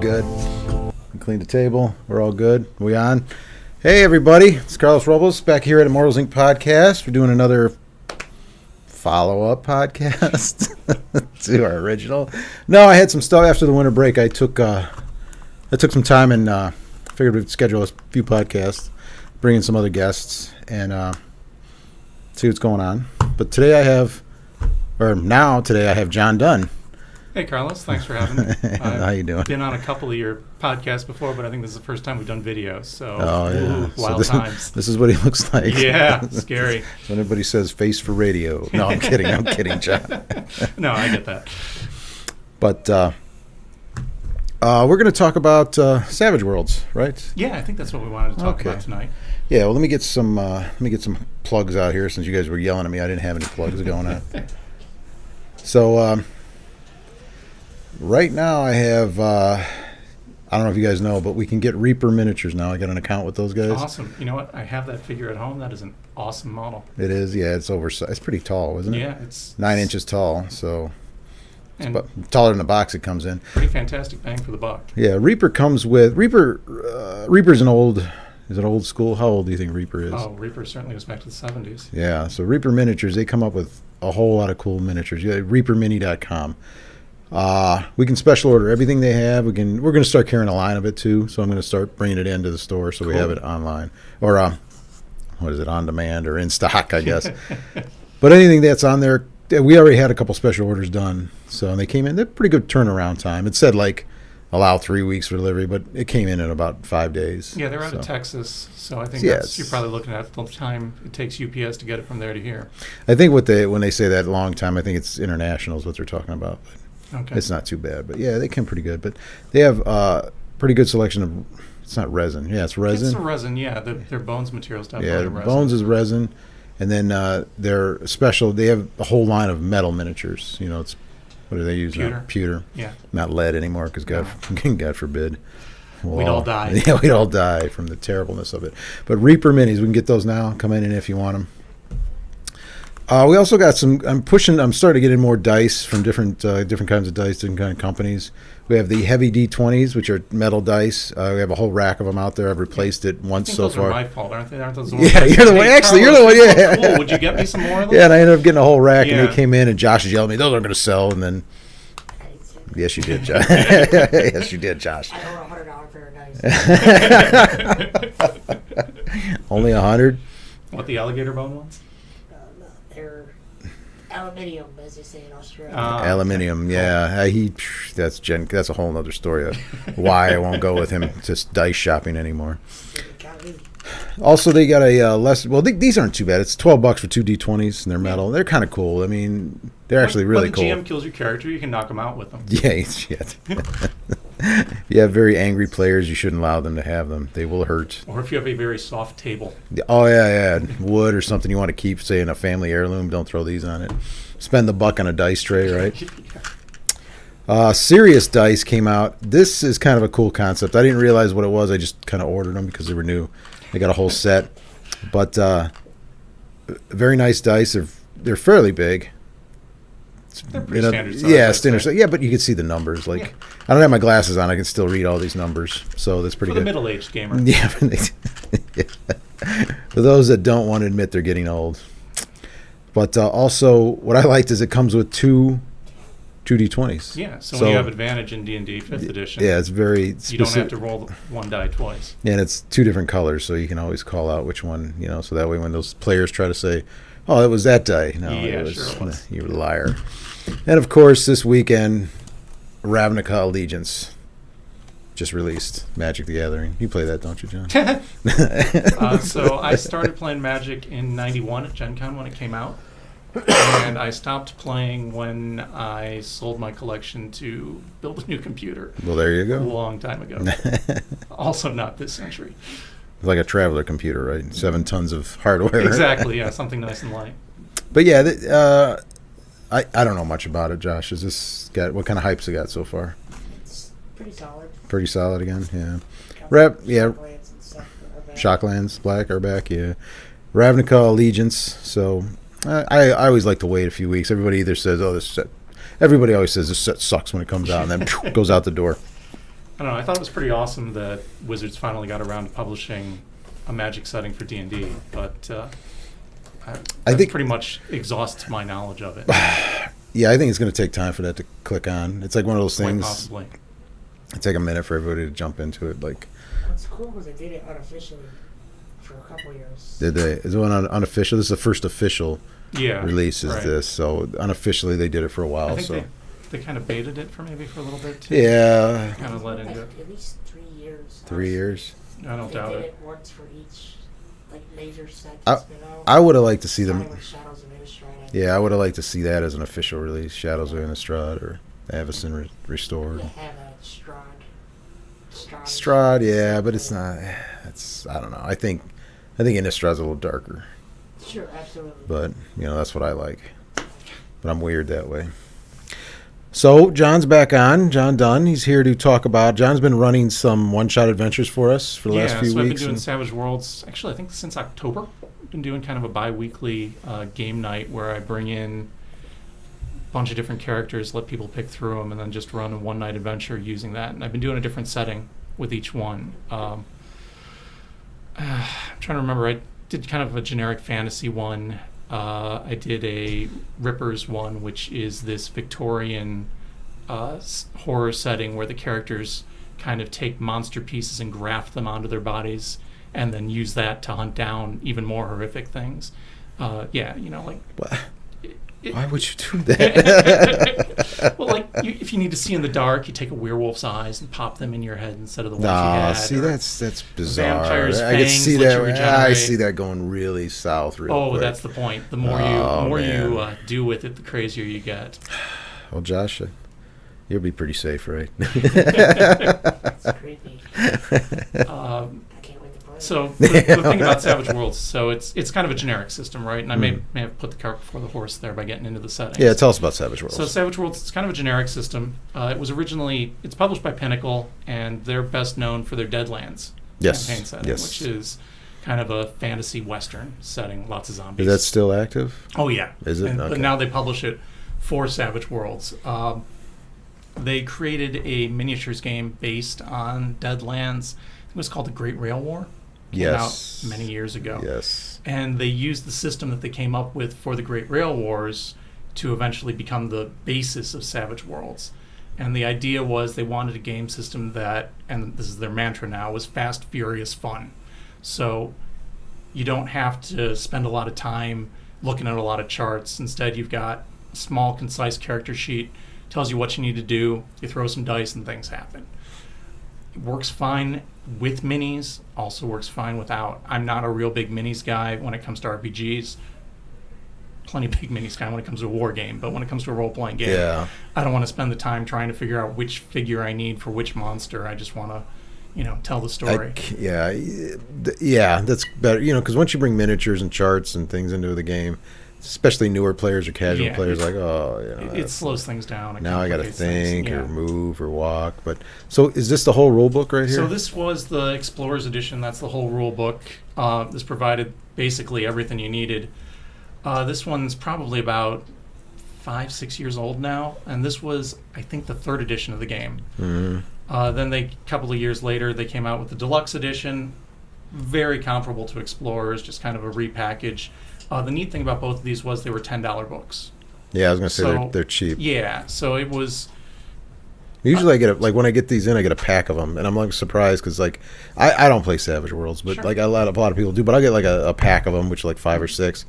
good. Clean the table. We're all good. We on? Hey, everybody. It's Carlos Robles back here at Immortals Inc. Podcast. We're doing another follow-up podcast to our original. No, I had some stuff after the winter break. I took some time and figured we'd schedule a few podcasts, bring in some other guests, and see what's going on. But today I have John Dunn. Hey, Carlos. Thanks for having me. How you doing? I've been on a couple of your podcasts before, but I think this is the first time we've done video. So, wild times. This is what he looks like. Yeah, scary. When everybody says face for radio. No, I'm kidding. I'm kidding, John. No, I get that. But we're going to talk about Savage Worlds, right? Yeah, I think that's what we wanted to talk about tonight. Yeah, well, let me get some plugs out here since you guys were yelling at me. I didn't have any plugs going on. So, right now I have, I don't know if you guys know, but we can get Reaper miniatures now. I got an account with those guys. Awesome. You know what? I have that figure at home. That is an awesome model. It is, yeah. It's oversized. It's pretty tall, isn't it? Yeah, it's 9 inches tall, so it's about taller than the box it comes in. Pretty fantastic bang for the buck. Yeah, Reaper comes with Reaper's an old school. How old do you think Reaper is? Oh, Reaper certainly goes back to the 70s. Yeah, so Reaper miniatures, they come up with a whole lot of cool miniatures. You got ReaperMini.com. We can special order everything they have. We're going to start carrying a line of it too. So I'm going to start bringing it into the store so we have it online or what is it, on demand or in stock, I guess. But anything that's on there, we already had a couple special orders done. So they came in. They're pretty good turnaround time. It said allow 3 weeks for delivery, but it came in about 5 days. Yeah, they're out of Texas, so I think you're probably looking at the time it takes UPS to get it from there to here. I think when they say that long time, I think it's international is what they're talking about. But it's not too bad. But yeah, they come pretty good. But they have pretty good selection of. It's not resin. Yeah, it's resin. It's resin. Yeah, their bones materials definitely. Yeah, resin. Bones is resin, and then they're special. They have a whole line of metal miniatures. You know, it's. What do they use now? Pewter. Yeah. Not lead anymore because God forbid. We'd all die. Yeah, we'd all die from the terribleness of it. But Reaper minis, we can get those now. Come in if you want them. We also got some. I'm starting to get in more dice from different kinds of dice, different kind of companies. We have the heavy D20s, which are metal dice. We have a whole rack of them out there. I've replaced it once so far. Those are my fault, aren't they? Aren't those the ones? Yeah, you're the one. Actually, you're the one. Yeah. Cool. Would you get me some more of them? Yeah, and I ended up getting a whole rack, and they came in, and Josh is yelling at me, "Those aren't going to sell." And then, yes, you did, Josh. Yes, you did, Josh. I owe $100 pair of dice. Only 100. What, the alligator bone ones? No, they're aluminium, as they say in Australia. Aluminium, yeah. That's a whole other story of why I won't go with him to dice shopping anymore. Also, they got these aren't too bad. It's $12 for 2 D20s, and they're metal. They're kind of cool. I mean, they're actually really cool. When the GM kills your character, you can knock them out with them. Yeah, shit. If you have very angry players, you shouldn't allow them to have them. They will hurt. Or if you have a very soft table. Oh, yeah. Wood or something you want to keep, say, in a family heirloom, don't throw these on it. Spend the buck on a dice tray, right? Serious Dice came out. This is kind of a cool concept. I didn't realize what it was. I just kind of ordered them because they were new. They got a whole set. But very nice dice. They're fairly big. They're pretty standard size. Yeah, standard size. Yeah, but you can see the numbers. I don't have my glasses on. I can still read all these numbers. So that's pretty good. For the middle-aged gamer. Yeah. For those that don't want to admit they're getting old. But also, what I liked is it comes with two 2d20s. Yeah, so when you have advantage in D&D 5th edition, it's very specific. You don't have to roll one die twice. Yeah, and it's 2 different colors, so you can always call out which one, so that way when those players try to say, oh, it was that die. No, it was. You liar. And, of course, this weekend, Ravnica Allegiance just released Magic the Gathering. You play that, don't you, John? So I started playing Magic in 91 at Gen Con when it came out. And I stopped playing when I sold my collection to build a new computer. Well, there you go. A long time ago. Also not this century. It's like a traveler computer, right? 7 tons of hardware. Exactly, yeah, something nice and light. But yeah, I don't know much about it, Josh. What kind of hype's it got so far? It's pretty solid. Pretty solid again, yeah. Shocklands and stuff are back. Shocklands Black are back, yeah. Ravnica Allegiance, so I always like to wait a few weeks. Everybody either says, oh, this set. Everybody always says this set sucks when it comes out, and then goes out the door. I don't know. I thought it was pretty awesome that Wizards finally got around to publishing a Magic setting for D&D, but I think pretty much exhausts my knowledge of it. Yeah, I think it's going to take time for that to click on. It's like one of those Quite things. possibly. It take a minute for everybody to jump into it. Like, What's cool was they did it unofficially for a couple years. did they? Is it one unofficial? This is the first official release. Is right. this? So unofficially, they did it for a while. I think So they kind of baited it for a little bit too. yeah, Kind of let into it. At least 3 years. 3 years. I don't They doubt did it. it once for each like major set. I would have liked to see them. Starting with Shadows of Innistrad. Yeah, I would have liked to see that as an official release. Shadows of Innistrad or Avacyn Restored. They have a Strahd, yeah, but it's not. It's I don't know. I think Innistrad's a little darker, Sure, absolutely. but that's what I like. But I'm weird that way. So John's back on. John Dunn. He's here to talk about. John's been running some one-shot adventures for us for the last few so I've been weeks. doing Savage Worlds. Actually, I think since October. I've been doing kind of a bi-weekly game night where I bring in a bunch of different characters, let people pick through them, and then just run a one-night adventure using that. And I've been doing a different setting with each one. I'm trying to remember. I did kind of a generic fantasy one. I did a Rippers one, which is this Victorian horror setting where the characters kind of take monster pieces and graft them onto their bodies and then use that to hunt down even more horrific things. Like... What? Why would you do that? Well, if you need to see in the dark, you take a werewolf's eyes and pop them in your head instead of the ones you had. See, that's bizarre. Vampire's I can fangs see let that. you regenerate. I see that going really south real quick. That's the point. The more you do with it, the crazier you get. Well, Josh, you'll be pretty safe, right? It's creepy. I can't wait to play. So the thing about Savage Worlds, so it's kind of a generic system, right? And I may have put the cart before the horse there by getting into the settings. Yeah, tell us about Savage Worlds. So Savage Worlds, it's kind of a generic system. It's published by Pinnacle, and they're best known for their Deadlands campaign setting, which is kind of a fantasy western setting, lots of zombies. Is that still active? Oh yeah, Is it? Okay. But now they publish it for Savage Worlds. They created a miniatures game based on Deadlands. It was called the Great Rail War. Came out many years ago. Yes. And they used the system that they came up with for the Great Rail Wars to eventually become the basis of Savage Worlds. And the idea was they wanted a game system that, and this is their mantra now, was fast, furious fun. So you don't have to spend a lot of time looking at a lot of charts. Instead, you've got a small, concise character sheet, tells you what you need to do, you throw some dice and things happen. It works fine with minis, also works fine without. I'm not a real big minis guy when it comes to RPGs. Plenty big minis guy when it comes to a war game, but when it comes to a role-playing game, I don't want to spend the time trying to figure out which figure I need for which monster. I just want to, tell the story. That's better. Because once you bring miniatures and charts and things into the game, especially newer players or casual players, it slows things down. Now I got to think or move or walk. But so is this the whole rule book right here? So this was the Explorers Edition. That's the whole rule book. This provided basically everything you needed. This one's probably about 5-6 years old now, and this was, I think, the 3rd edition of the game. Mm-hmm. Then a couple of years later, they came out with the Deluxe Edition, very comparable to Explorers, just kind of a repackage. The neat thing about both of these was they were $10 books. Yeah, I was going to say they're cheap. Yeah, so it was... Usually I get when I get these in, I get a pack of them, and I'm surprised because I don't play Savage Worlds, but a lot of people do. But I get a pack of them, which are 5 or 6,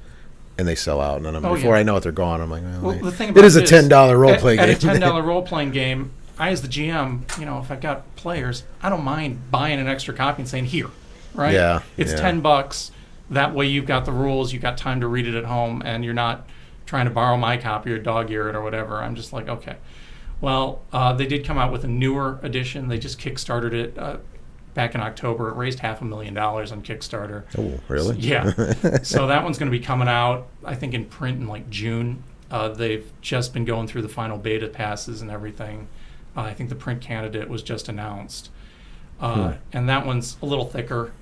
and they sell out. And then before I know it, they're gone. I'm like, well, the thing about it is a $10 role playing game. At a $10 role playing game, I as the GM, if I've got players, I don't mind buying an extra copy and saying here, right? Yeah, it's $10. That way you've got the rules, you've got time to read it at home, and you're not trying to borrow my copy or dog-ear it or whatever. I'm just like, okay. Well, they did come out with a newer edition. They just Kickstarted it back in October. It raised $500,000 on Kickstarter. Oh, really? So that one's going to be coming out, I think, in print in June. They've just been going through the final beta passes and everything. I think the print candidate was just announced. And that one's a little thicker.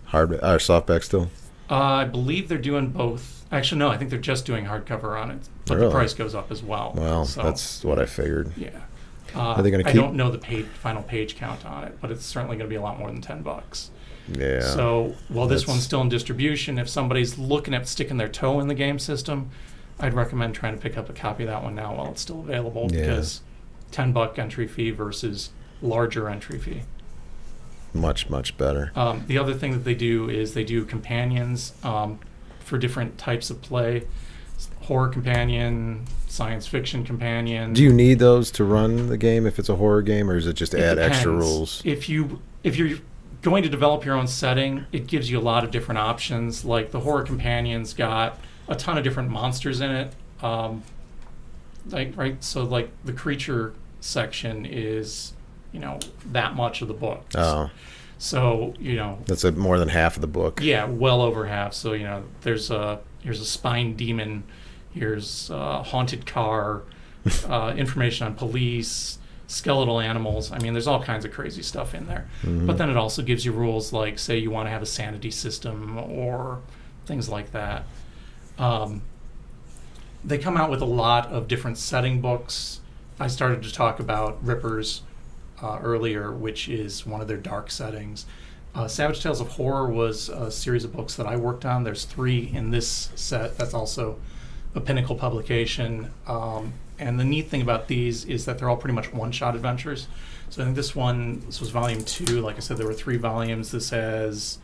Hard or softback still? I believe they're doing both. Actually, no, I think they're just doing hardcover on it. But the price goes up as well. Well, that's what I figured. Yeah. Are they going to I keep? don't know the final page count on it, but it's certainly going to be a lot more than $10. Yeah. So while this That's- one's still in distribution, if somebody's looking at sticking their toe in the game system, I'd recommend trying to pick up a copy of that one now while it's still available, Yeah. because $10 entry fee versus larger entry fee. Much better. The other thing that they do is they do companions for different types of play. Horror companion, science fiction companion. Do you need those to run the game if it's a horror game, or is it just It add extra depends. rules? If you're going to develop your own setting, it gives you a lot of different options. Like the horror companion's got a ton of different monsters in it. So like the creature section is, that much of the book. Oh, So that's more than half of the book. yeah, well over half. So here's a spine demon, here's a haunted car, information on police, skeletal animals. I mean, there's all kinds of crazy stuff in there. Mhm. But then it also gives you rules like, say, you want to have a sanity system or things like that. They come out with a lot of different setting books. I started to talk about Rippers earlier, which is one of their dark settings. Savage Tales of Horror was a series of books that I worked on. There's 3 in this set. That's also a Pinnacle publication. And the neat thing about these is that they're all pretty much one-shot adventures. So I think this was volume 2. Like I said, there were 3 volumes. This has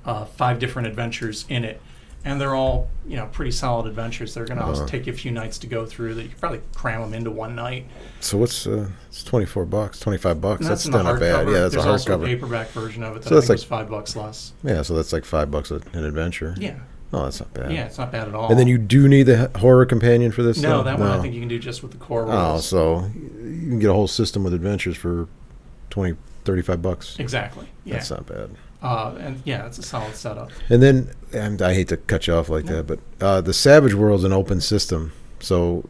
5 different adventures in it. And they're all, pretty solid adventures. They're going to take you a few nights to go through. That you could probably cram them into one night. So what's it's $24, $25? And That's in the still not bad. hardcover. Yeah, that's There's a also a hardcover. paperback version of it that So I that's think was $5 less. Yeah, so that's like $5 an adventure. Yeah. Oh, that's not bad. Yeah, it's not bad at all. And then you do need the horror companion for this? No, though? that one I think you can do just with the core Oh, rules. so you can get a whole system with adventures for $35. Exactly. Yeah. That's not bad. And yeah, it's a solid setup. And then, and I hate to cut you off like that, but the Savage World's an open system, so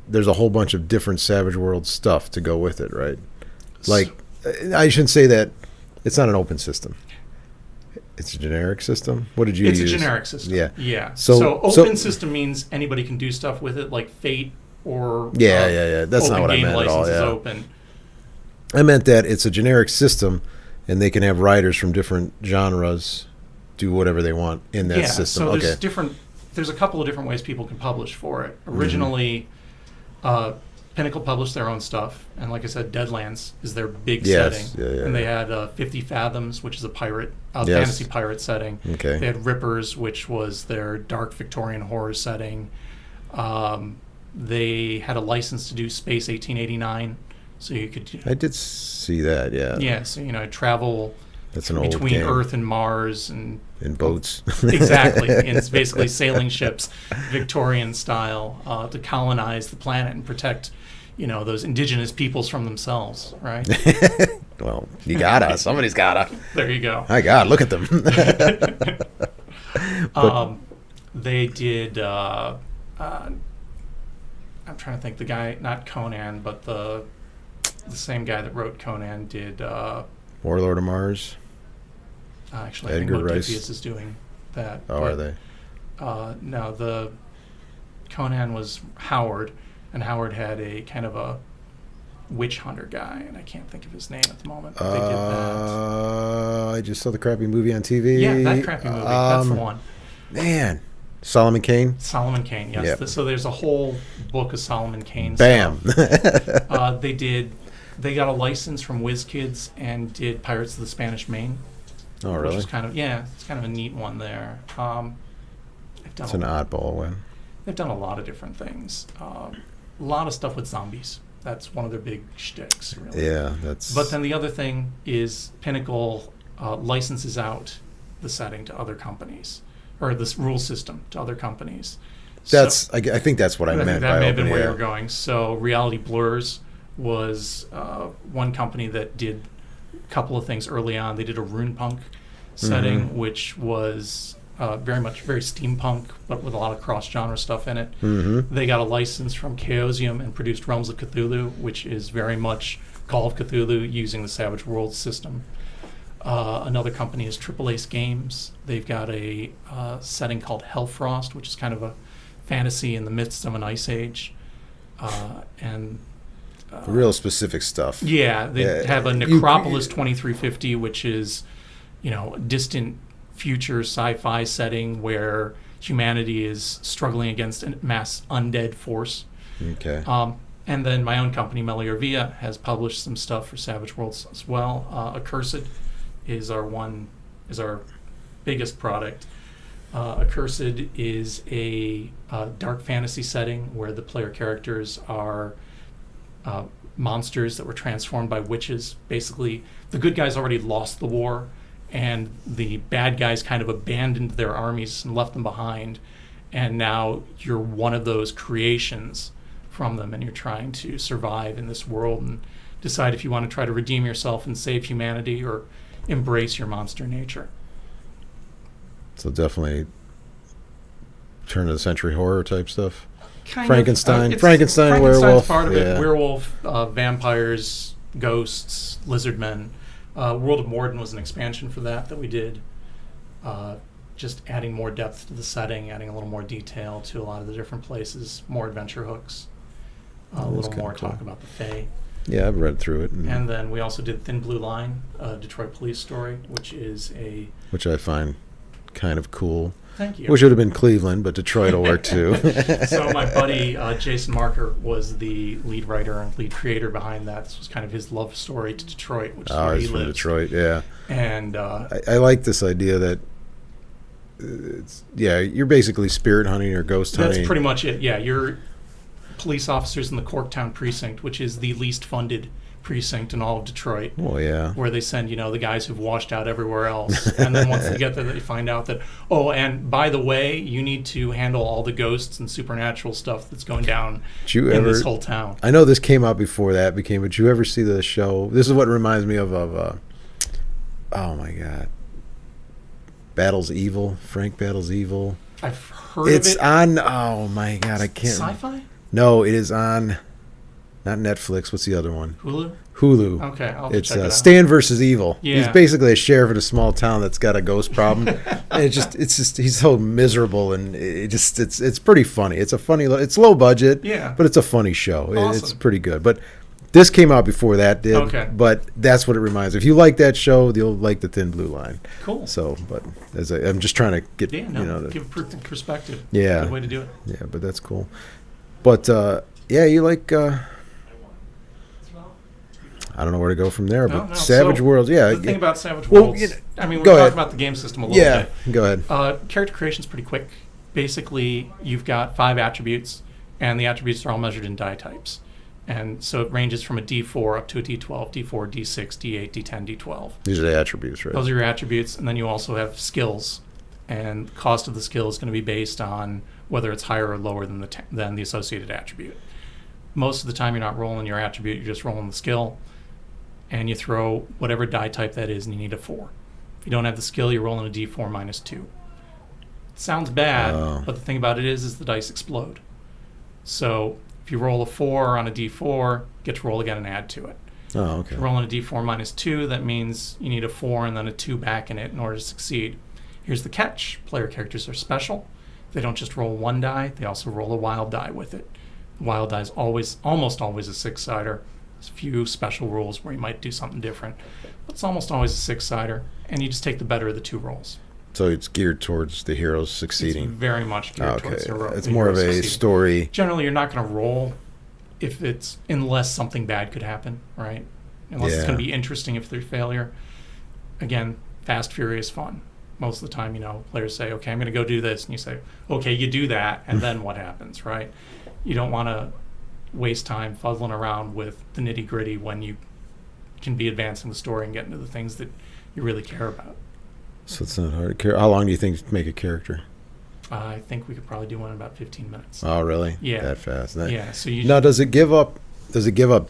there's a whole bunch of different Savage World stuff to go with it, right? Like, I shouldn't say that it's not an open system. It's a generic system. What did you use? It's a generic system. Yeah. Yeah. So- So so- open system means anybody can do stuff with it, like Fate or Yeah. That's not open what I game meant at all. license is Yeah. open. I meant that it's a generic system, and they can have writers from different genres do whatever they want in that Yeah. system. So there's Okay. There's a couple of different ways people can publish for it. Mm-hmm. Originally, Pinnacle published their own stuff, and like I said, Deadlands is their big Yes. setting. Yeah. And they had 50 Fathoms, which is a pirate, Yes. fantasy pirate setting. Okay. They had Rippers, which was their dark Victorian horror setting. They had a license to do Space 1889, so you could. I did see that. Yeah. Yeah, so travel That's an old between game. Earth and Mars and In boats. exactly, and it's basically sailing ships, Victorian style, to colonize the planet and protect, those indigenous peoples from themselves. Right? Well, you gotta. Somebody's gotta. There you go. My God, look at them. They did. I'm trying to think. The guy, not Conan, but the same guy that wrote Conan did. Warlord of Mars. Actually, Edgar I think Rice. Modifius is doing that. Oh, but, are they? No, the Conan was Howard, and Howard had a kind of a witch hunter guy, and I can't think of his name at the moment. But they did that. I just saw the crappy movie on TV. Yeah, that crappy movie. That's the one. Man, Solomon Kane. Solomon Kane. Yes. Yep. So there's a whole book of Solomon Kane. Bam. Stuff. They got a license from WizKids and did Pirates of the Spanish Main. Oh, Which really? is it's kind of a neat one there. It's an oddball one. They've done a lot of different things. A lot of stuff with zombies. That's one of their big shticks, really. Yeah, that's. But then the other thing is Pinnacle licenses out the setting to other companies, or this rule system to other companies. That's. I think that's what I think meant that by may have been open, where yeah. you were going. So Reality Blurs was one company that did a couple of things early on. They did a Runepunk setting, which was very steampunk, but with a lot of cross-genre stuff in it. Mm-hmm. They got a license from Chaosium and produced Realms of Cthulhu, which is very much Call of Cthulhu using the Savage World system. Another company is Triple Ace Games. They've got a setting called Hellfrost, which is kind of a fantasy in the midst of an ice age. And Real specific stuff. Yeah, they Yeah, have a you- Necropolis 2350, which is, a distant future sci-fi setting where humanity is struggling against a mass undead force. Okay. And then my own company, Melior Via, has published some stuff for Savage Worlds as well. Accursed is our biggest product. Accursed is a dark fantasy setting where the player characters are monsters that were transformed by witches. Basically, the good guys already lost the war, and the bad guys kind of abandoned their armies and left them behind. And now you're one of those creations from them, and you're trying to survive in this world and decide if you want to try to redeem yourself and save humanity or embrace your monster nature. So definitely turn of the century horror type stuff. Kind Frankenstein, of, Frankenstein, werewolf. Part of yeah. it. Werewolf, vampires, ghosts, lizardmen. World of Morden was an expansion for that we did. Just adding more depth to the setting, adding a little more detail to a lot of the different places, more adventure hooks, a little kinda more cool. talk about the Fae. Yeah, I've read through it. And then we also did Thin Blue Line, a Detroit police story, which which I find kind of cool. Thank you. Wish it would have been Cleveland, but Detroit will work too. So my buddy Jason Marker was the lead writer and lead creator behind that. This was kind of his love story to Detroit, which is where he he's from lives. Detroit, yeah. And I like this idea that you're basically spirit hunting or ghost hunting. that's pretty much it. Yeah, you're police officers in the Corktown precinct, which is the least funded precinct in all of Detroit. Well, yeah. Where they send, the guys who've washed out everywhere else. And then once they get there, they find out that, and by the way, you need to handle all the ghosts and supernatural stuff that's going down in this whole town. I know this came out before that became, but you ever see the show? This is what reminds me of oh my God. Battles Evil. Frank Battles Evil. I've heard It's of it. on, oh my God, I can't. Sci-fi? No, it is on, not Netflix. What's the other one? Hulu? Hulu. Okay, I'll It's check it out. Stan versus Evil. He's Yeah. basically a sheriff in a small town that's got a ghost problem, and it's just he's so miserable, and it's pretty funny. It's a funny, it's low budget, Yeah. but it's a funny show. It's Awesome. pretty good. But this came out before that did. Okay. But that's what it reminds. If you like that show, you'll like the Thin Blue Line. Cool. So, but I'm just trying to get Yeah, no, the, give perspective. Yeah. Good way to do it. yeah, but that's cool. But you like. I don't know where to go from there, but No. Savage So, Worlds, yeah. The thing about Savage Well, Worlds, I mean, go we're ahead. talking about the game system a little Yeah, bit. go ahead. Character creation is pretty quick. Basically, you've got 5 attributes, and the attributes are all measured in die types. And so it ranges from a D4 up to a D12, D4, D6, D8, D10, D12. These are the attributes, right? Those are your attributes, and then you also have skills. And the cost of the skill is going to be based on whether it's higher or lower than the associated attribute. Most of the time, you're not rolling your attribute; you're just rolling the skill, and you throw whatever die type that is, and you need a 4. If you don't have the skill, you're rolling a D4 minus 2. It sounds bad, Oh. but the thing about it is the dice explode. So if you roll a 4 on a D4, get to roll again and add to it. Oh, If okay. you're rolling a D4 minus 2, that means you need a 4 and then a 2 back in it in order to succeed. Here's the catch. Player characters are special. They don't just roll 1 die, they also roll a wild die with it. The wild die is almost always a 6-sider. There's a few special rules where you might do something different, but it's almost always a 6-sider, and you just take the better of the 2 rolls. So it's geared towards the heroes It's succeeding. very much geared towards Okay. It's the more of hero a succeeding. story. Generally, you're not going to roll unless something bad could happen, right? Unless it's Yeah. going to be interesting if there's failure. Again, fast, furious fun. Most of the time, players say, okay, I'm going to go do this. And you say, okay, you do that, and then what happens, right? You don't want to waste time fuzzling around with the nitty gritty when you can be advancing the story and getting to the things that you really care about. So it's not hard. How long do you think to make a character? I think we could probably do one in about 15 minutes. Oh, really? Yeah. That fast? Yeah, so you Now, does it give up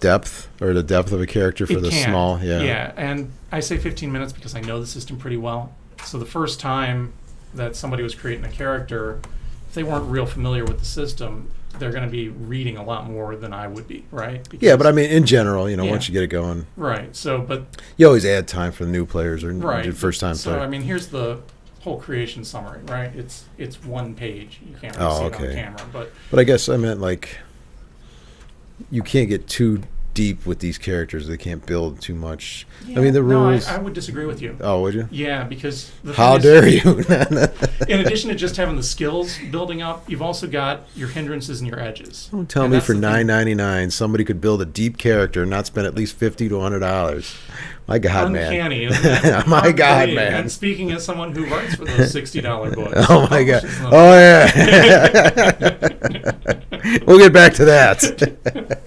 depth or the depth of a character for It the can. small? Yeah. Yeah, and I say 15 minutes because I know the system pretty well. So the first time that somebody was creating a character, if they weren't real familiar with the system, they're going to be reading a lot more than I would be, right? Yeah, but I mean, in general, Yeah. once you get it going, Right. So, but you always add time for the new players or right. first time So player. I mean, here's the whole creation summary, right? It's 1 page. You can't really Oh, see it okay. on camera, but But I guess I meant like you can't get too deep with these characters. They can't build too much. Yeah, I mean, the rules. No, I would disagree with you. Oh, would you? Yeah, because How dare you? In addition to just having the skills building up, you've also got your hindrances and your edges. Don't tell And me that's for the thing. $9.99 somebody could build a deep character and not spend at least $50 to $100. My God, Uncanny, man. isn't it? My Hard to God, believe. man. And speaking as someone who writes for those $60 books. Oh my God. publishes them. Oh yeah. We'll get back to that.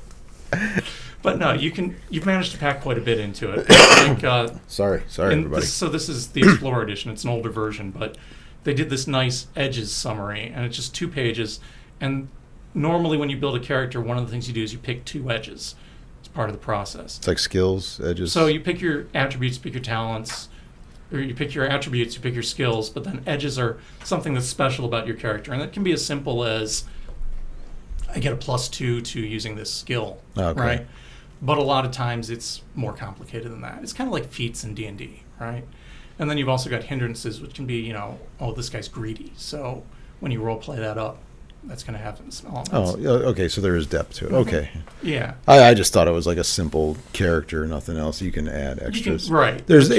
But no, you've managed to pack quite a bit into it. I think, Sorry, everybody. So this is the Explorer edition. It's an older version, but they did this nice edges summary, and it's just 2 pages. And normally when you build a character, one of the things you do is you pick 2 edges. It's part of the process. It's like skills, edges. So you pick your attributes, pick your talents, or you pick your attributes, you pick your skills, but then edges are something that's special about your character. And that can be as simple as I get a +2 to using this skill, Okay. right? But a lot of times it's more complicated than that. It's kind of like feats in D&D, right? And then you've also got hindrances, which can be, oh, this guy's greedy. So when you role play that up, that's going to have some elements. Oh, okay. So there is depth to it. Okay. Yeah. I just thought it was like a simple character, nothing else. You can add extras. Right. There's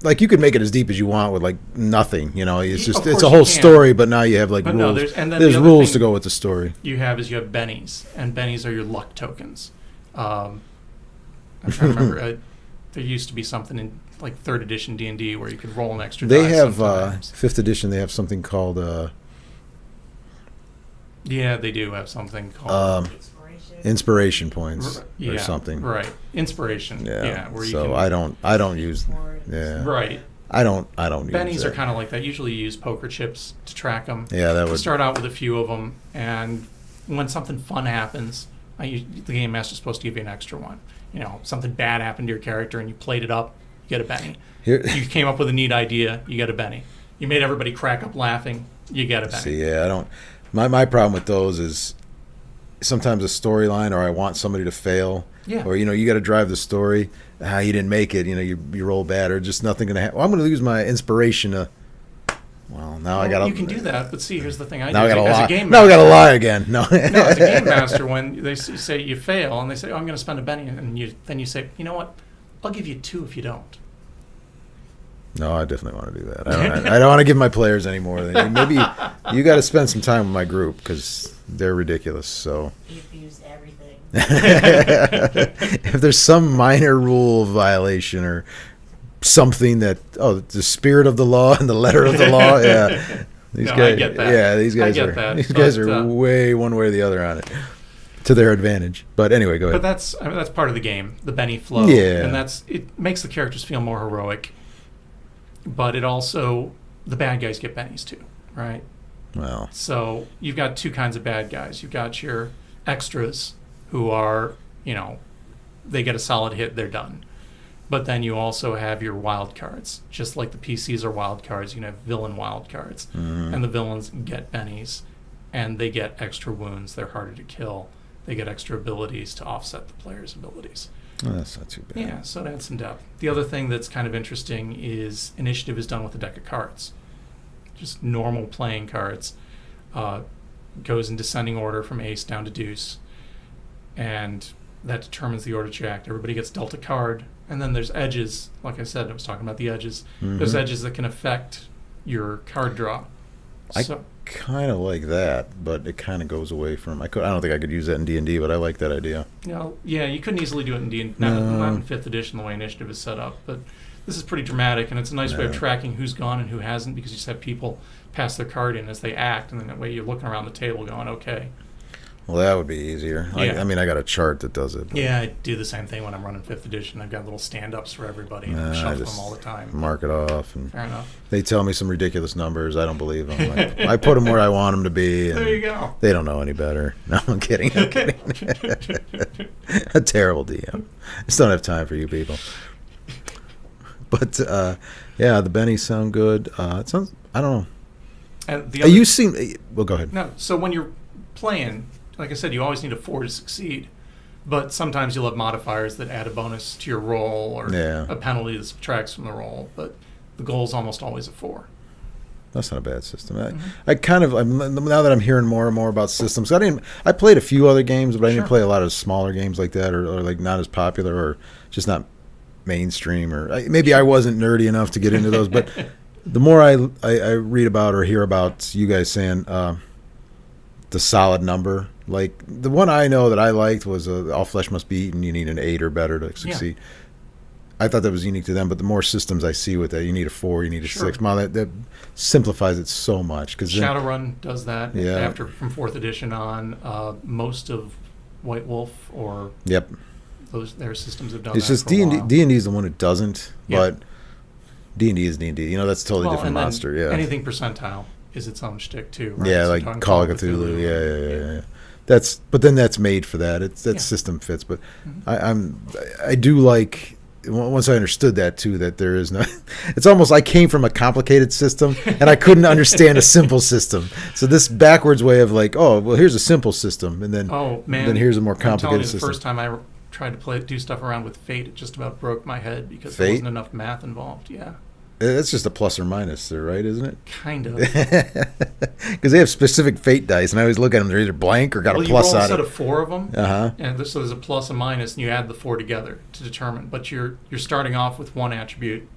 like you could make it as deep as you want with like nothing. It's just Of it's course a you whole can. story, but now you have like But no, rules. and then there's the other rules thing to go with the story. you have bennies, and bennies are your luck tokens. I'm trying to remember. There used to be something in like 3rd edition D&D where you could roll an extra They die have sometimes. 5th edition. They have something called Yeah, they do have something called Inspiration. inspiration points yeah, or something. Right, inspiration. Yeah, where you so can, I don't use. Or- Yeah. right. I don't use Bennies are that. kind of like that. Usually you use poker chips to track them. Yeah, that You would. start out with a few of them, and when something fun happens, the game master's supposed to give you an extra one. Something bad happened to your character and you played it up, you get a Benny. Here, You came up with a neat idea, you get a Benny. You made everybody crack up laughing, you get a Benny. see, yeah, I don't. My problem with those is sometimes a storyline, or I want somebody to fail, Yeah. or you got to drive the story. You didn't make it. You roll bad, or just nothing gonna happen. Well, I'm gonna lose my inspiration to. Well, now I Well, gotta. you can do that, but see, here's the thing I Now I do gotta as lie. a game Now I master. gotta lie again. No. No, as a game master, when they say you fail, and they say, "Oh, I'm going to spend a Benny," and then you say, "You know what? I'll give you 2 if you don't." No, I definitely want to do that. I don't want to give my players any more. Maybe you got to spend some time with my group because they're ridiculous. So You've used everything. if there's some minor rule violation or something that the spirit of the law and the letter of the law, yeah, these No, I guys, get that. yeah, these I guys get are that, these guys but, are way one way or the other on it to their advantage. But anyway, go But ahead. that's part of the game, the Benny flow. Yeah. And it makes the characters feel more heroic. But it also, the bad guys get Bennies too, right? Well, So you've got 2 kinds of bad guys. You've got your extras who are, they get a solid hit, they're done. But then you also have your wild cards. Just like the PCs are wild cards, you can have villain wild cards. And the villains get bennies, and they get extra wounds. They're harder to kill. They get extra abilities to offset the player's abilities. that's not too bad. Yeah, so it adds some depth. The other thing that's kind of interesting is initiative is done with a deck of cards. Just normal playing cards. Goes in descending order from ace down to deuce. And that determines the order that you act. Everybody gets dealt a card. And then there's edges. Like I said, I was talking about the edges. There's edges that can affect your card draw. I So, kind of like that, but it kind of goes away from. I don't think I could use that in D&D, but I like that idea. yeah, you couldn't easily do it in D&D. Not in 5th edition, the way initiative is set up. But this is pretty dramatic, and it's a nice way of tracking who's gone and who hasn't, because you just have people pass their card in as they act, and then that way you're looking around the table going, okay. Well, that would be easier. Yeah. I mean, I got a chart that does it. but Yeah, I do the same thing when I'm running 5th edition. I've got little stand-ups for everybody, and I I shuffle just them all the time. mark it off, and Fair enough. they tell me some ridiculous numbers. I don't believe them. I put them where I want them to be, and There you go. they don't know any better. No, I'm kidding. I'm kidding. A terrible DM. I just don't have time for you people. But yeah, the bennies sound good. It sounds. I don't know. And the other, You seem. Well, go ahead. no, so when you're playing, like I said, you always need a 4 to succeed. But sometimes you'll have modifiers that add a bonus to your roll, or Yeah. a penalty that subtracts from the roll. But the goal is almost always a 4. That's not a bad system. I kind of now that I'm hearing more and more about systems. I played a few other games, but I didn't play a lot of smaller games like that, or like not as popular, or just not mainstream, or maybe I wasn't nerdy enough to get into those. But the more I read about or hear about you guys saying the solid number, like the one I know that I liked was all flesh must be eaten. You need an 8 or better to succeed. Yeah. I thought that was unique to them, but the more systems I see with that, you need a 4, you need a 6. Wow, that simplifies it so much. Cause Shadowrun does that. Yeah. From 4th edition on. Most of White Wolf or their systems have done it's that. It's just D&D is the one that doesn't, but D&D is D&D. That's a totally different and monster. Yeah. Anything percentile is its own shtick too. Right? Yeah, so like Call of Cthulhu. Yeah. But then that's made for that. System fits. But I do like. Once I understood that too, that there is no, it's almost I came from a complicated system and I couldn't understand a simple system. So this backwards way of like, oh, well, here's a simple system, and then then here's a more complicated system. The first time I tried to do stuff around with Fate, it just about broke my head because there wasn't enough math involved. Yeah. That's just a plus or minus there, right? Isn't it? Kind of. Because they have specific fate dice, and I always look at them. They're either blank or got a plus on it. You roll a set of 4 of them, and so there's a plus and minus, and you add the 4 together to determine. But you're starting off with one attribute,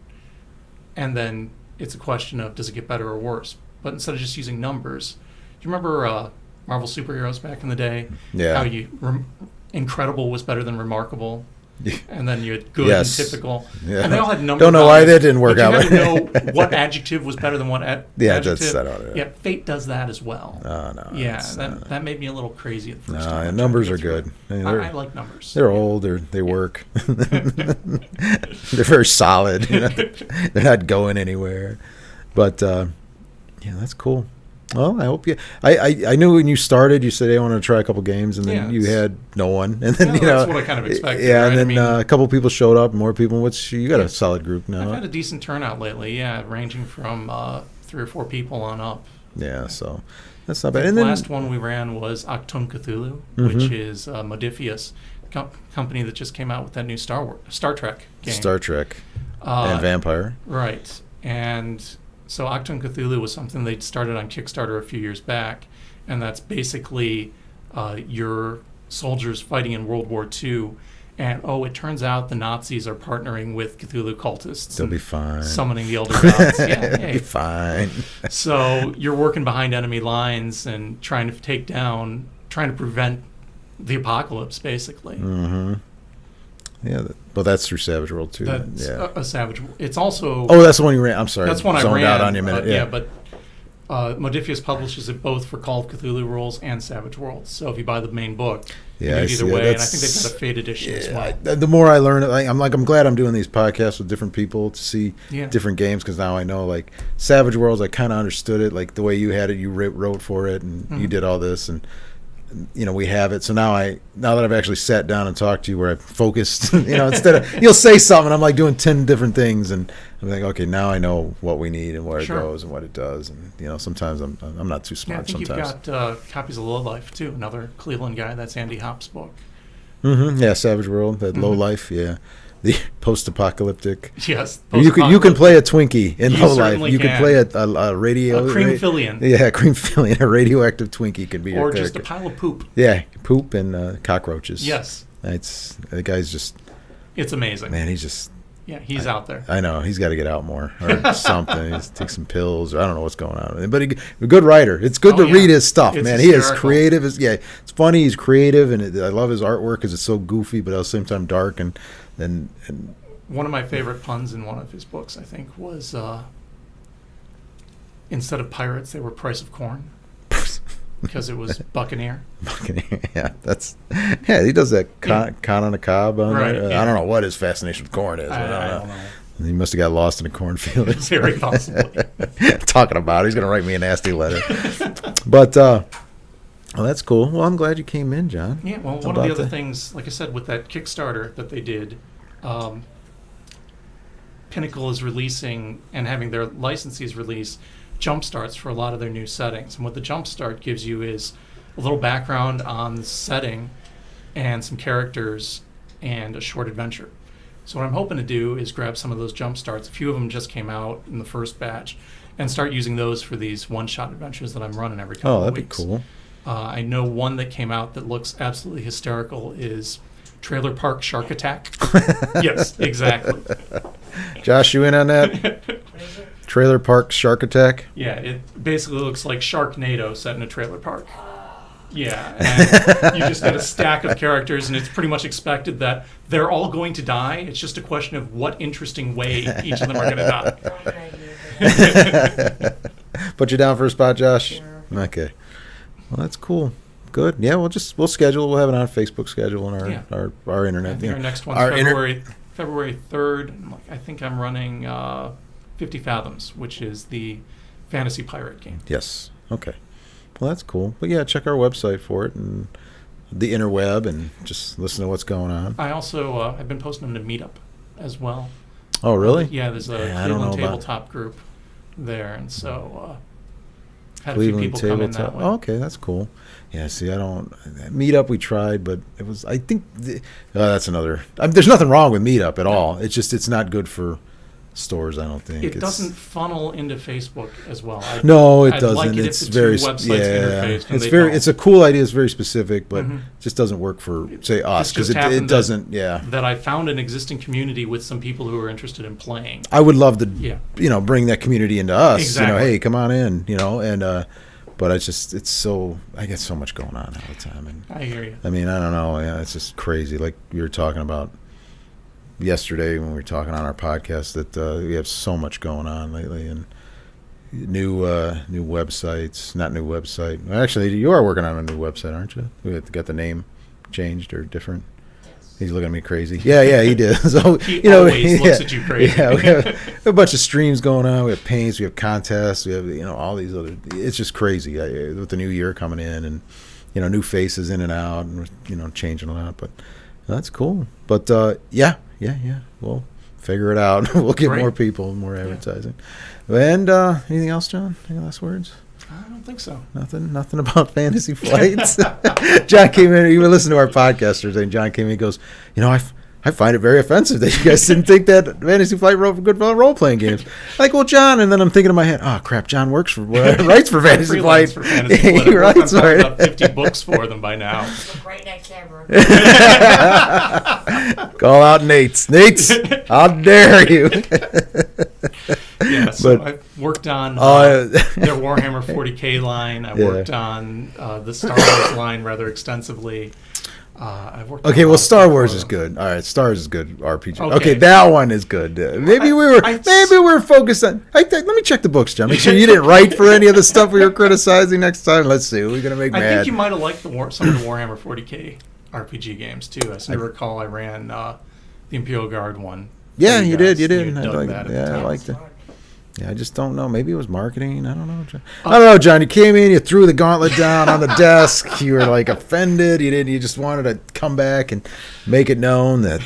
and then it's a question of does it get better or worse. But instead of just using numbers, do you remember Marvel superheroes back in the day? Yeah. How incredible was better than remarkable. And then you had good and typical. Yeah. And they all had numbers. Don't know why that didn't work out. You had to know what adjective was better than what adjective. Yeah, Fate does that as well. Oh, no. Yeah, that made me a little crazy at the first time. Numbers are good. I like numbers. They're old. They work. They're very solid. They're not going anywhere. But, that's cool. Well, I hope you. I knew when you started, you said, "Hey, I want to try a couple games," and then you had no one, and then that's what I kind of expected. Yeah, right? and then a couple people showed up, more people. You got a solid group now. I've had a decent turnout lately. Yeah, ranging from 3 or 4 people on up. Yeah, so that's not bad. And the last one we ran was Achtung Cthulhu, which is Modifius, company that just came out with that new Star Trek game. Star Trek and Vampire. Right, and. So Achtung Cthulhu was something they started on Kickstarter a few years back, and that's basically your soldiers fighting in World War II. And, it turns out the Nazis are partnering with Cthulhu cultists. They'll be fine. Summoning the elder gods. They'll be fine. So you're working behind enemy lines and trying to prevent the apocalypse, basically. Mm-hmm. Yeah, that's through Savage World too. That's a Savage. It's also. Oh, that's the one you ran. I'm sorry. That's one I ran. Out on you a minute. But Modifius publishes it both for Call of Cthulhu rules and Savage Worlds. So if you buy the main book, you get either way. And I think they've got a Fate edition as well. The more I learn, I'm glad I'm doing these podcasts with different people to see different games, because now I know, like Savage Worlds, I kind of understood it, like the way you had it, you wrote for it, and you did all this, and we have it. So now that I've actually sat down and talked to you, where I've focused, instead of you'll say something, I'm like doing 10 different things, and I'm like, okay, now I know what we need and where it goes and what it does, and sometimes I'm not too smart. I think sometimes you've got copies of Low Life too, another Cleveland guy. That's Andy Hopp's book. Yeah, Savage World, that Low Life, the post-apocalyptic. Yes, you can play a Twinkie in Low Life. You can play a radio. A cream-fillion. Yeah, a cream-fillion. A radioactive Twinkie can be your or character. Just a pile of poop. Yeah, poop and cockroaches. Yes. The guy's just. It's amazing. Man, he's just. Yeah, he's out there. I know. He's got to get out more or something. He's take some pills, or I don't know what's going on. But a good writer. It's good to read his stuff, man. Hysterical. He is creative. It's funny. He's creative, and I love his artwork because it's so goofy, but at the same time dark. And one of my favorite puns in one of his books, I think, was instead of pirates, they were price of corn. Because it was Buccaneer. Buccaneer, he does that con on a cob. I don't know what his fascination with corn is. I don't know. He must have got lost in a cornfield. Very possibly. Talking about it. He's going to write me a nasty letter. But, that's cool. Well, I'm glad you came in, John. Yeah, well, one of the other things, like I said, with that Kickstarter that they did, Pinnacle is releasing and having their licensees release jumpstarts for a lot of their new settings. And what the jumpstart gives you is a little background on the setting and some characters and a short adventure. So what I'm hoping to do is grab some of those jumpstarts. A few of them just came out in the first batch and start using those for these one-shot adventures that I'm running every couple Oh, of that'd weeks. be cool. I know one that came out that looks absolutely hysterical is Trailer Park Shark Attack. Yes, exactly. Josh, you in on that? What is it? Trailer Park Shark Attack? Yeah, it basically looks like Sharknado set in a trailer park. Ah, Yeah, and you just get a stack of characters, and it's pretty much expected that they're all going to die. It's just a question of what interesting way each of them are going to die. what an idea. Put you down for a spot, Josh? Sure. Okay. Well, that's cool. Good. Yeah, we'll schedule. We'll have it on Facebook schedule on Yeah. our internet. I think you our know. next one's Our February 3rd. And, I think I'm running 50 Fathoms, which is the fantasy pirate game. Yes. Okay. Well, that's cool. But yeah, check our website for it and the interweb and just listen to what's going on. I also I've been posting them to Meetup as well. Oh, really? Yeah, there's a Yeah, I don't Cleveland know about- tabletop group there, and so had Cleveland a few people come in that Tabletop. way. Oh, okay, that's cool. Yeah, see, I don't Meetup. We tried, but it was. I think that's another. There's nothing wrong with Meetup at all. It's just it's not good for stores. I don't think It It's- doesn't funnel into Facebook as well. No, it I'd doesn't. like it if It's the two very websites yeah. interfaced, and It's they very. don't. It's a cool idea. It's very specific, but Mhm. just doesn't work for say us This because just it happened that- doesn't. Yeah, That I found an existing community with some people who are interested in playing. I would love to. Yeah. Bring that community into us. Exactly. Hey, come on in. And but it's so I get so much going on all the time, and I hear you. I mean I don't know. Yeah, it's just crazy. Like we were talking about yesterday when we were talking on our podcast that we have so much going on lately and new websites, not new website. Well, actually, you are working on a new website, aren't you? We got the name changed or different. Yes. He's looking at me crazy. Yeah, he did. So He always looks at you crazy. Yeah, we have a bunch of streams going on. We have paints, we have contests, we have all these other. It's just crazy with the new year coming in and new faces in and out and changing a lot. But that's cool. But yeah, we'll figure it out. We'll get Great. more people, more advertising. And anything else, John? Any last words? I don't think so. Nothing about Fantasy Flights. John came in. You were listening to our podcast today, and John came in and goes, I find it very offensive that you guys didn't think that Fantasy Flight wrote good role-playing games. Like, well, John, and then I'm thinking in my head, oh, crap, John writes for Fantasy Flight. Freelance for Fantasy Flight. He I've worked writes on for about it. 50 books for them by now. Look right next camera. Call out Nate's. How dare you? Yeah, so But- I've worked on Oh, their Warhammer 40K line. I've Yeah. worked on the Star Wars line rather extensively. I've worked on Okay, a well, lot of Star stuff Wars for is them. good. All right, Star Wars is good RPG. Okay. Okay, that one is good. Maybe we were focused on. Let me check the books, John. Make sure you didn't write for any of the stuff we were criticizing next time. Let's see. We're gonna make I mad. think you might have liked some of the Warhammer 40K RPG games too. I seem to recall I ran the Imperial Guard one. Yeah, for you guys. did. You did. You I dug like- that at the yeah, I time. liked it. Yeah, I just don't know. Maybe it was marketing. I don't know, John. I don't know, John. You came in, you threw the gauntlet down on the desk. You were like offended. You didn't. You just wanted to come back and make it known that.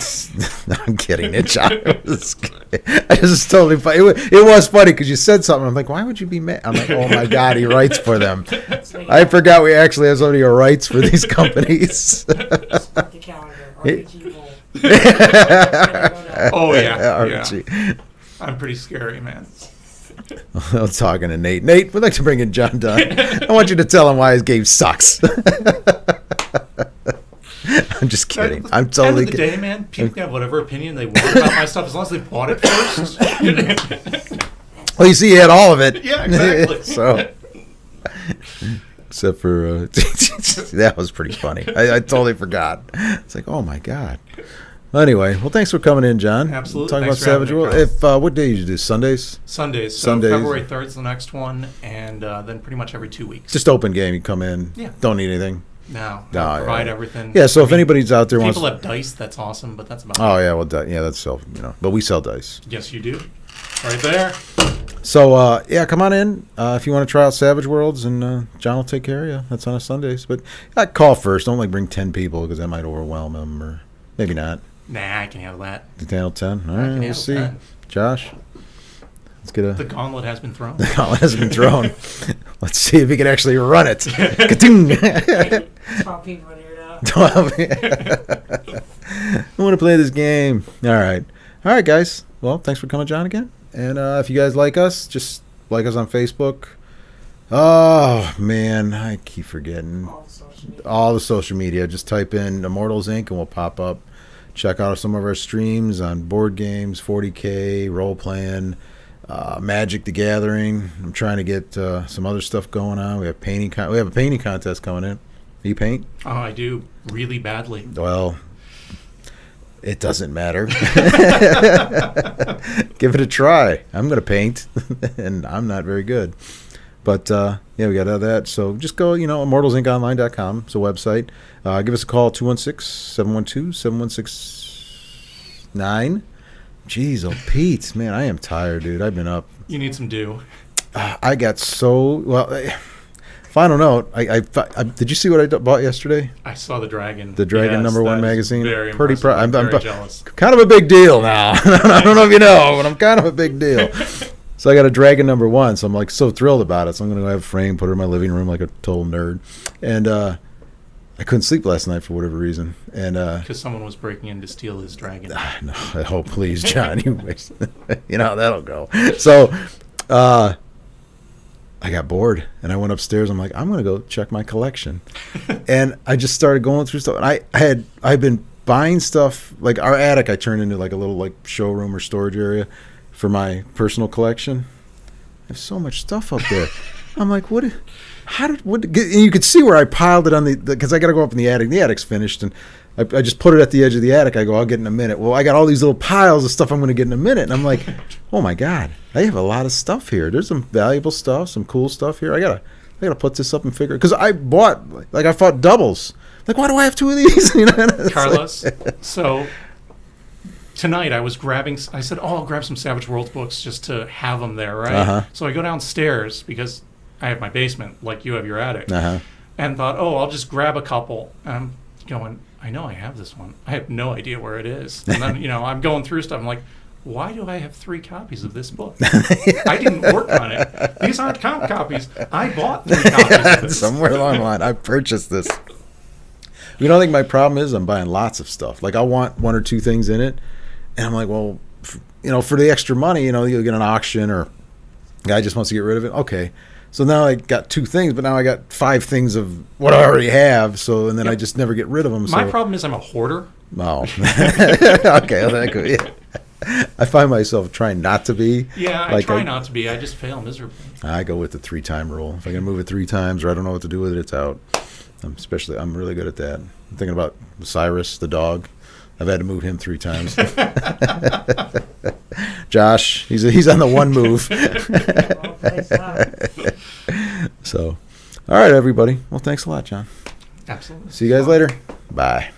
No, I'm kidding. It, John. It was totally funny. It was funny because you said something. I'm like, why would you be mad? I'm like, oh my God, he writes for them. I forgot we actually have somebody who writes for these companies. Mark the calendar. RPG roll. Oh yeah, RPG. I'm pretty scary, man. I was talking to Nate. Nate, we'd like to bring in John Dunn. I want you to tell him why his game sucks. I'm just kidding. I'm totally End of the kidding. day, man, people can have whatever opinion they want about my stuff as long as they bought it first. Well, you see, he had all of it. Yeah, exactly. So, except for that was pretty funny. I totally forgot. It's like, oh my God. Well, anyway, well, thanks for coming in, John. Absolutely. Talking Thanks about for having Savage me, World. Carl. If what day did you do? Sundays? Sundays. So Sundays. February 3rd is the next one, and then pretty much every 2 weeks. Just open game. You come in. Yeah. Don't need anything. No, No, provide yeah. everything. Yeah. So if I mean, anybody's out there wants. people have dice, that's awesome, but that's about Oh it. yeah, well, that's but we sell dice. Yes, you do. Right there. So yeah, come on in if you want to try out Savage Worlds, and John will take care of you. That's on a Sundays, but call first. Don't bring 10 people because that might overwhelm them, or maybe not. Nah, I can handle that. You can handle 10. All can right, we'll handle see. 10. Josh, let's get The a. gauntlet has been thrown. The gauntlet has been thrown. Let's see if he can actually run it. Ka-ting! 12 people in here now. I want to play this game. All right, guys. Well, thanks for coming, John, again. And if you guys like us, just like us on Facebook. Oh, man, I keep forgetting. All social media. All the social media. Just type in Immortals Inc. and we'll pop up. Check out some of our streams on board games, 40K, role-playing, Magic the Gathering. I'm trying to get some other stuff going on. We have we have a painting contest coming in. You paint? Oh, I do really badly. Well, it doesn't matter. Give it a try. I'm going to paint, and I'm not very good. But, yeah, we got that. So just go, immortalsinconline.com. It's a website. Give us a call, 216-712-7169. Jeez, oh, Pete. Man, I am tired, dude. I've been up. You need some dew. I got so... Well, final note. I did you see what I bought yesterday? I saw the Dragon. The Dragon Yes, #1 that is magazine. Very Pretty impressive. proud. I'm I'm very jealous. kind of a big deal now. I don't know if you know, but I'm kind of a big deal. So I got a Dragon #1, so I'm like so thrilled about it. So I'm going to go have a frame, put it in my living room like a total nerd. And I couldn't sleep last night for whatever reason. And Because someone was breaking in to steal his dragon. no, oh please, John, you know how that'll go. So I got bored and I went upstairs. I'm like, I'm going to go check my collection. And I just started going through stuff. And I've been buying stuff, like our attic I turned into like a little like showroom or storage area for my personal collection. I have so much stuff up there. I'm like, and you could see where I piled it on because I got to go up in the attic. The attic's finished, and I just put it at the edge of the attic. I go, I'll get in a minute. Well, I got all these little piles of stuff I'm going to get in a minute. And I'm like, oh my God, I have a lot of stuff here. There's some valuable stuff, some cool stuff here. I gotta put this up and figure it. Because I bought, I bought doubles. Like, why do I have two of these? Carlos, so tonight I said, I'll grab some Savage Worlds books just to have them there, right? Uh-huh. So I go downstairs because I have my basement, like you have your attic, Uh-huh. and thought, I'll just grab a couple. And I'm going, I know I have this one. I have no idea where it is. And then, I'm going through stuff. I'm like, why do I have 3 copies of this book? I didn't work on it. These aren't comp copies. I bought 3 copies of this. Somewhere along the line, I purchased this. I think my problem is I'm buying lots of stuff. Like, I want 1 or 2 things in it. And I'm like, well, for the extra money, you'll get an auction or a guy just wants to get rid of it. Okay. So now I got 2 things, but now I got 5 things of what I already have. So, and then I just never get rid of them. My problem is I'm a hoarder. Oh. Okay. Well, that could, yeah. I find myself trying not to be. Yeah, I try not to be. I just fail miserably. I go with the 3-time rule. If I can move it 3 times or I don't know what to do with it, it's out. I'm really good at that. I'm thinking about Cyrus, the dog. I've had to move him 3 times. Josh, he's on the 1 move. So, all right, everybody. Well, thanks a lot, John. Absolutely. See you guys later. Bye.